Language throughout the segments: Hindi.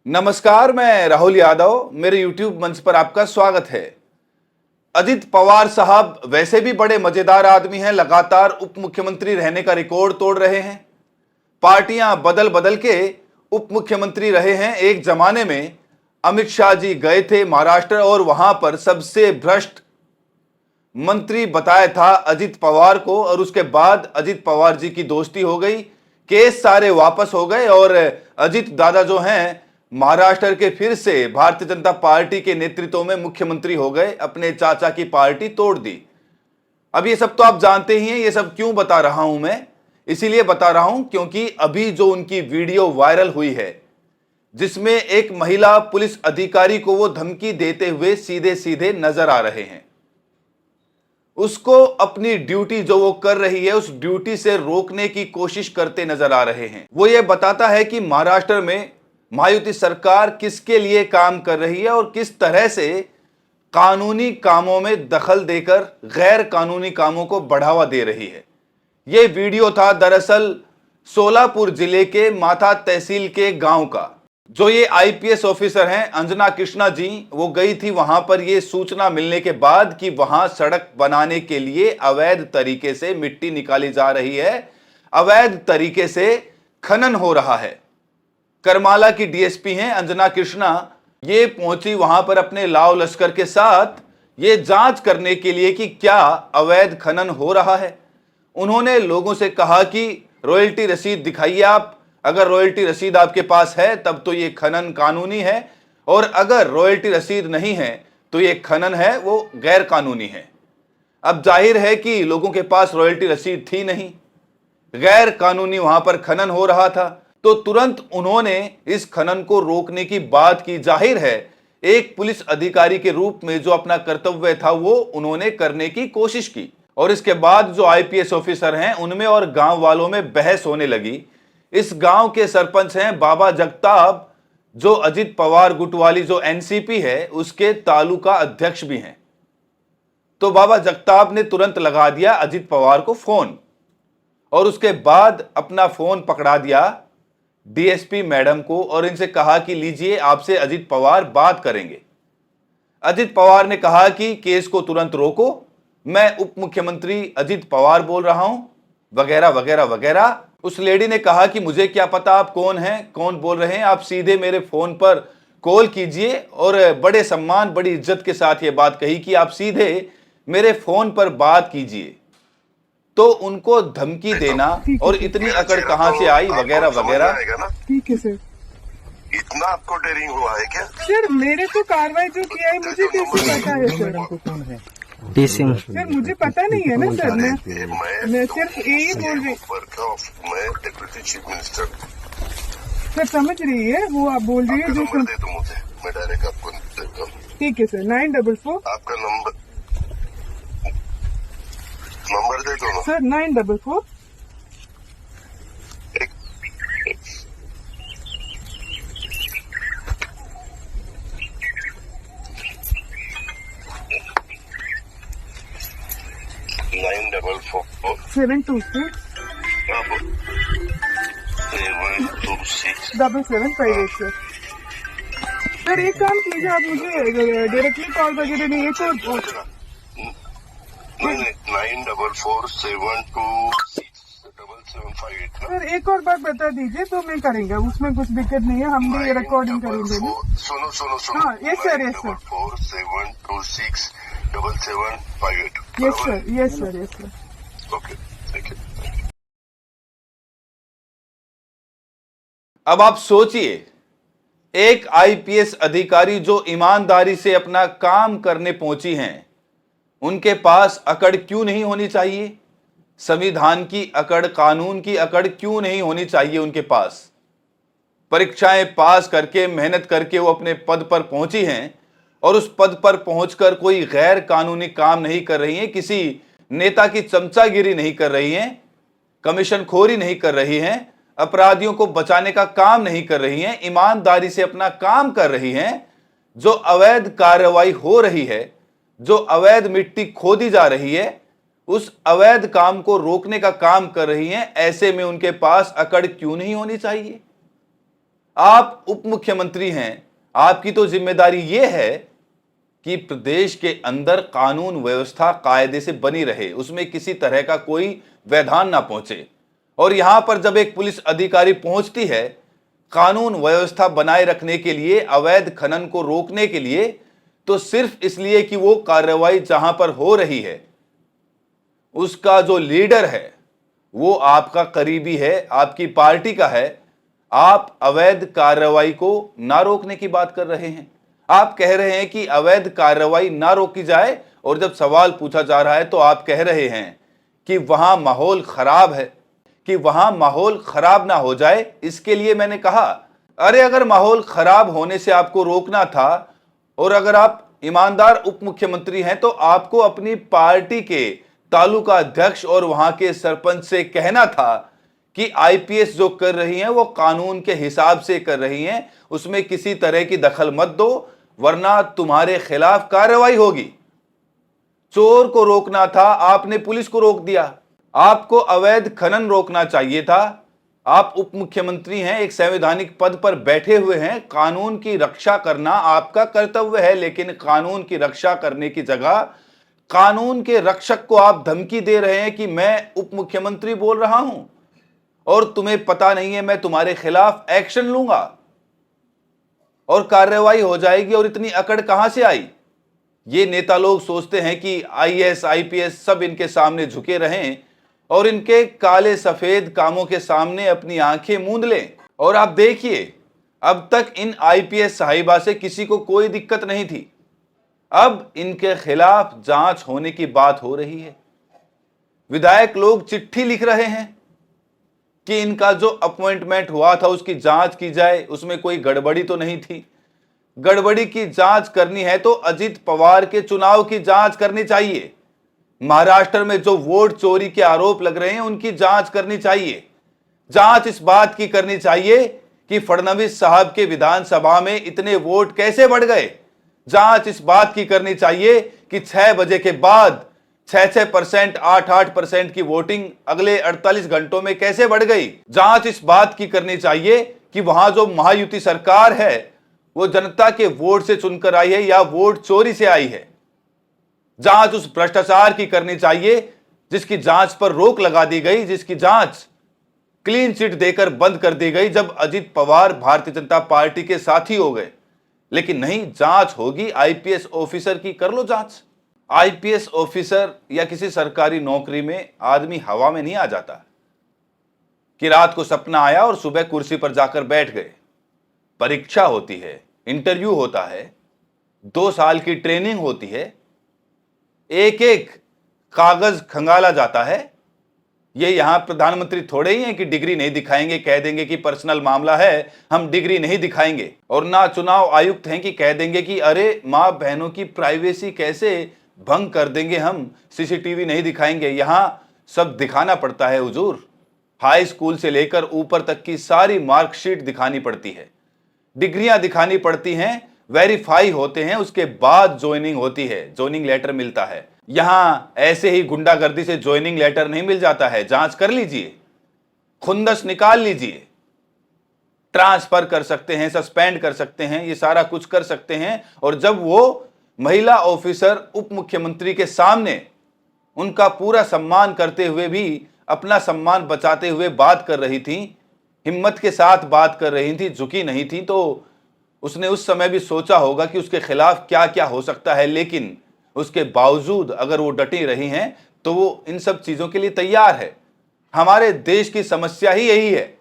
नमस्कार, मैं राहुल यादव। मेरे YouTube मंच पर आपका स्वागत है। अजित पवार साहब वैसे भी बड़े मजेदार आदमी हैं, लगातार उप मुख्यमंत्री रहने का रिकॉर्ड तोड़ रहे हैं। पार्टियां बदल बदल के उप मुख्यमंत्री रहे हैं। एक जमाने में अमित शाह जी गए थे महाराष्ट्र और वहां पर सबसे भ्रष्ट मंत्री बताया था अजित पवार को, और उसके बाद अजित पवार जी की दोस्ती हो गई, केस सारे वापस हो गए और अजित दादा जो हैं महाराष्ट्र के फिर से भारतीय जनता पार्टी के नेतृत्व में मुख्यमंत्री हो गए, अपने चाचा की पार्टी तोड़ दी। अब ये सब तो आप जानते ही हैं। ये सब क्यों बता रहा हूं मैं? इसीलिए बता रहा हूं क्योंकि अभी जो उनकी वीडियो वायरल हुई है, जिसमें एक महिला पुलिस अधिकारी को वो धमकी देते हुए सीधे सीधे नजर आ रहे हैं, उसको अपनी ड्यूटी जो वो कर रही है उस ड्यूटी से रोकने की कोशिश करते नजर आ रहे हैं। वो ये बताता है कि महाराष्ट्र में महायुति सरकार किसके लिए काम कर रही है और किस तरह से कानूनी कामों में दखल देकर गैर कानूनी कामों को बढ़ावा दे रही है। यह वीडियो था दरअसल सोलापुर जिले के माथा तहसील के गांव का। जो ये आईपीएस ऑफिसर हैं अंजना कृष्णा जी, वो गई थी वहां पर यह सूचना मिलने के बाद कि वहां सड़क बनाने के लिए अवैध तरीके से मिट्टी निकाली जा रही है, अवैध तरीके से खनन हो रहा है। करमाला की डीएसपी हैं अंजना कृष्णा, ये पहुंची वहां पर अपने लाव लश्कर के साथ ये जांच करने के लिए कि क्या अवैध खनन हो रहा है। उन्होंने लोगों से कहा कि रॉयल्टी रसीद दिखाइए आप, अगर रॉयल्टी रसीद आपके पास है तब तो ये खनन कानूनी है, और अगर रॉयल्टी रसीद नहीं है तो ये खनन है वो गैर कानूनी है। अब जाहिर है कि लोगों के पास रॉयल्टी रसीद थी नहीं, गैर कानूनी वहां पर खनन हो रहा था, तो तुरंत उन्होंने इस खनन को रोकने की बात की। जाहिर है एक पुलिस अधिकारी के रूप में जो अपना कर्तव्य था वो उन्होंने करने की कोशिश की, और इसके बाद जो आईपीएस ऑफिसर हैं उनमें और गांव वालों में बहस होने लगी। इस गांव के सरपंच हैं बाबा जगताप, जो अजित पवार गुट वाली जो एनसीपी है उसके तालुका अध्यक्ष भी हैं। तो बाबा जगताप ने तुरंत लगा दिया अजित पवार को फोन, और उसके बाद अपना फोन पकड़ा दिया डीएसपी मैडम को और इनसे कहा कि लीजिए आपसे अजित पवार बात करेंगे। अजित पवार ने कहा कि केस को तुरंत रोको, मैं उप मुख्यमंत्री अजित पवार बोल रहा हूं, वगैरह वगैरह वगैरह। उस लेडी ने कहा कि मुझे क्या पता आप कौन हैं, कौन बोल रहे हैं, आप सीधे मेरे फोन पर कॉल कीजिए, और बड़े सम्मान बड़ी इज्जत के साथ ये बात कही कि आप सीधे मेरे फोन पर बात कीजिए। तो उनको धमकी देना और इतनी अकड़ कहां से आई वगैरह वगैरह। ठीक है सर। इतना आपको डेयरिंग हुआ है क्या? सर मेरे को कार्रवाई जो किया है मुझे कैसे पता है सर? कौन है? सर मुझे पता नहीं है ना सर। मैं सिर्फ यही बोल रही। मैं डिप्टी चीफ मिनिस्टर। सर समझ रही है वो आप बोल रही है जो। नंबर दे दो मुझे, मैं डायरेक्ट आपको देता हूँ। ठीक है सर। 944 आपका नंबर दे दो ना सर। 944 944 726 726 7758 सर। सर एक काम कीजिए आप मुझे डायरेक्टली कॉल वगैरह नहीं है तो 944726778 सर एक और बात बता दीजिए तो मैं करेंगे, उसमें कुछ दिक्कत नहीं है, हम भी रिकॉर्डिंग करेंगे ना। सुनो हाँ yes sir. Yes sir. 944726778। Yes sir. Yes sir. Yes sir. Okay, thank you. अब आप सोचिए, एक आईपीएस अधिकारी जो ईमानदारी से अपना काम करने पहुंची हैं, उनके पास अकड़ क्यों नहीं होनी चाहिए? संविधान की अकड़, कानून की अकड़ क्यों नहीं होनी चाहिए उनके पास? परीक्षाएं पास करके मेहनत करके वो अपने पद पर पहुंची हैं, और उस पद पर पहुंचकर कोई गैर कानूनी काम नहीं कर रही हैं, किसी नेता की चमचागिरी नहीं कर रही हैं, कमीशन खोरी नहीं कर रही हैं, अपराधियों को बचाने का काम नहीं कर रही हैं, ईमानदारी से अपना काम कर रही हैं। जो अवैध कार्रवाई हो रही है, जो अवैध मिट्टी खोदी जा रही है, उस अवैध काम को रोकने का काम कर रही हैं। ऐसे में उनके पास अकड़ क्यों नहीं होनी चाहिए? आप उप मुख्यमंत्री हैं, आपकी तो जिम्मेदारी यह है कि प्रदेश के अंदर कानून व्यवस्था कायदे से बनी रहे, उसमें किसी तरह का कोई व्यवधान ना पहुंचे। और यहां पर जब एक पुलिस अधिकारी पहुंचती है कानून व्यवस्था बनाए रखने के लिए, अवैध खनन को रोकने के लिए, तो सिर्फ इसलिए कि वो कार्रवाई जहां पर हो रही है उसका जो लीडर है वो आपका करीबी है, आपकी पार्टी का है, आप अवैध कार्रवाई को ना रोकने की बात कर रहे हैं। आप कह रहे हैं कि अवैध कार्रवाई ना रोकी जाए, और जब सवाल पूछा जा रहा है तो आप कह रहे हैं कि वहां माहौल खराब है, कि वहां माहौल खराब ना हो जाए इसके लिए मैंने कहा। अरे अगर माहौल खराब होने से आपको रोकना था और अगर आप ईमानदार उप मुख्यमंत्री हैं तो आपको अपनी पार्टी के तालुका अध्यक्ष और वहां के सरपंच से कहना था कि आईपीएस जो कर रही हैं वो कानून के हिसाब से कर रही हैं, उसमें किसी तरह की दखल मत दो वरना तुम्हारे खिलाफ कार्रवाई होगी। चोर को रोकना था, आपने पुलिस को रोक दिया। आपको अवैध खनन रोकना चाहिए था। आप उप मुख्यमंत्री हैं, एक संवैधानिक पद पर बैठे हुए हैं, कानून की रक्षा करना आपका कर्तव्य है, लेकिन कानून की रक्षा करने की जगह कानून के रक्षक को आप धमकी दे रहे हैं कि मैं उप मुख्यमंत्री बोल रहा हूं और तुम्हें पता नहीं है मैं तुम्हारे खिलाफ एक्शन लूंगा और कार्रवाई हो जाएगी। और इतनी अकड़ कहां से आई? ये नेता लोग सोचते हैं कि आईएएस आईपीएस सब इनके सामने झुके रहें और इनके काले सफेद कामों के सामने अपनी आंखें मूंद लें। और आप देखिए, अब तक इन आईपीएस साहिबा से किसी को कोई दिक्कत नहीं थी, अब इनके खिलाफ जांच होने की बात हो रही है। विधायक लोग चिट्ठी लिख रहे हैं कि इनका जो अपॉइंटमेंट हुआ था उसकी जांच की जाए, उसमें कोई गड़बड़ी तो नहीं थी। गड़बड़ी की जांच करनी है तो अजित पवार के चुनाव की जांच करनी चाहिए। महाराष्ट्र में जो वोट चोरी के आरोप लग रहे हैं उनकी जांच करनी चाहिए। जांच इस बात की करनी चाहिए कि फडणवीस साहब के विधानसभा में इतने वोट कैसे बढ़ गए। जांच इस बात की करनी चाहिए कि 6 बजे के बाद 6% 8% की वोटिंग अगले 48 घंटों में कैसे बढ़ गई। जांच इस बात की करनी चाहिए कि वहां जो महायुति सरकार है वो जनता के वोट से चुनकर आई है या वोट चोरी से आई है। जांच उस भ्रष्टाचार की करनी चाहिए जिसकी जांच पर रोक लगा दी गई, जिसकी जांच क्लीन चिट देकर बंद कर दी गई जब अजित पवार भारतीय जनता पार्टी के साथी हो गए। लेकिन नहीं, जांच होगी आईपीएस ऑफिसर की, कर लो जांच। आईपीएस ऑफिसर या किसी सरकारी नौकरी में आदमी हवा में नहीं आ जाता कि रात को सपना आया और सुबह कुर्सी पर जाकर बैठ गए। परीक्षा होती है, इंटरव्यू होता है, 2 साल की ट्रेनिंग होती है, एक एक कागज खंगाला जाता है। ये यहां प्रधानमंत्री थोड़े ही हैं कि डिग्री नहीं दिखाएंगे, कह देंगे कि पर्सनल मामला है, हम डिग्री नहीं दिखाएंगे। और ना चुनाव आयुक्त हैं कि कह देंगे कि अरे मां बहनों की प्राइवेसी कैसे भंग कर देंगे, हम सीसीटीवी नहीं दिखाएंगे। यहां सब दिखाना पड़ता है हुजूर। हाई स्कूल से लेकर ऊपर तक की सारी मार्कशीट दिखानी पड़ती है, डिग्रियां दिखानी पड़ती हैं, वेरीफाई होते हैं, उसके बाद ज्वाइनिंग होती है, ज्वाइनिंग लेटर मिलता है। यहां ऐसे ही गुंडागर्दी से ज्वाइनिंग लेटर नहीं मिल जाता है। जांच कर लीजिए, खुंदस निकाल लीजिए, ट्रांसफर कर सकते हैं, सस्पेंड कर सकते हैं, ये सारा कुछ कर सकते हैं। और जब वो महिला ऑफिसर उप मुख्यमंत्री के सामने उनका पूरा सम्मान करते हुए भी अपना सम्मान बचाते हुए बात कर रही थी, हिम्मत के साथ बात कर रही थी, झुकी नहीं थी, तो उसने उस समय भी सोचा होगा कि उसके खिलाफ क्या क्या हो सकता है। लेकिन उसके बावजूद अगर वो डटी रही हैं तो वो इन सब चीजों के लिए तैयार है। हमारे देश की समस्या ही यही है,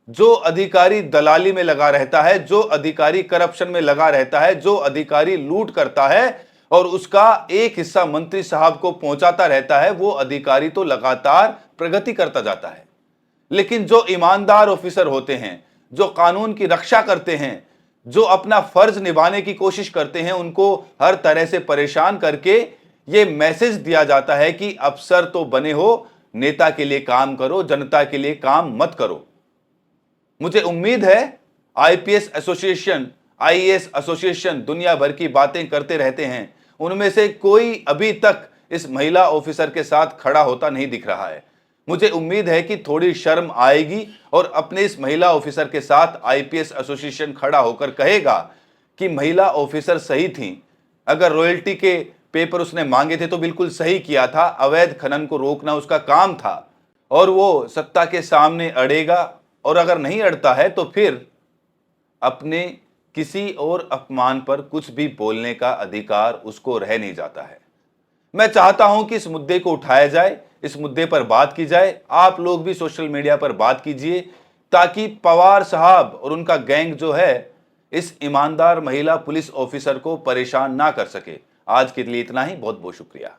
जो अधिकारी दलाली में लगा रहता है, जो अधिकारी करप्शन में लगा रहता है, जो अधिकारी लूट करता है और उसका एक हिस्सा मंत्री साहब को पहुंचाता रहता है, वो अधिकारी तो लगातार प्रगति करता जाता है। लेकिन जो ईमानदार ऑफिसर होते हैं, जो कानून की रक्षा करते हैं, जो अपना फर्ज निभाने की कोशिश करते हैं, उनको हर तरह से परेशान करके ये मैसेज दिया जाता है कि अफसर तो बने हो, नेता के लिए काम करो, जनता के लिए काम मत करो। मुझे उम्मीद है आईपीएस एसोसिएशन, आईएएस एसोसिएशन दुनिया भर की बातें करते रहते हैं, उनमें से कोई अभी तक इस महिला ऑफिसर के साथ खड़ा होता नहीं दिख रहा है। मुझे उम्मीद है कि थोड़ी शर्म आएगी और अपने इस महिला ऑफिसर के साथ आईपीएस एसोसिएशन खड़ा होकर कहेगा कि महिला ऑफिसर सही थी। अगर रॉयल्टी के पेपर उसने मांगे थे तो बिल्कुल सही किया था, अवैध खनन को रोकना उसका काम था और वो सत्ता के सामने अड़ेगा। और अगर नहीं अड़ता है तो फिर अपने किसी और अपमान पर कुछ भी बोलने का अधिकार उसको रह नहीं जाता है। मैं चाहता हूं कि इस मुद्दे को उठाया जाए, इस मुद्दे पर बात की जाए। आप लोग भी सोशल मीडिया पर बात कीजिए ताकि पवार साहब और उनका गैंग जो है इस ईमानदार महिला पुलिस ऑफिसर को परेशान ना कर सके। आज के लिए इतना ही, बहुत बहुत शुक्रिया।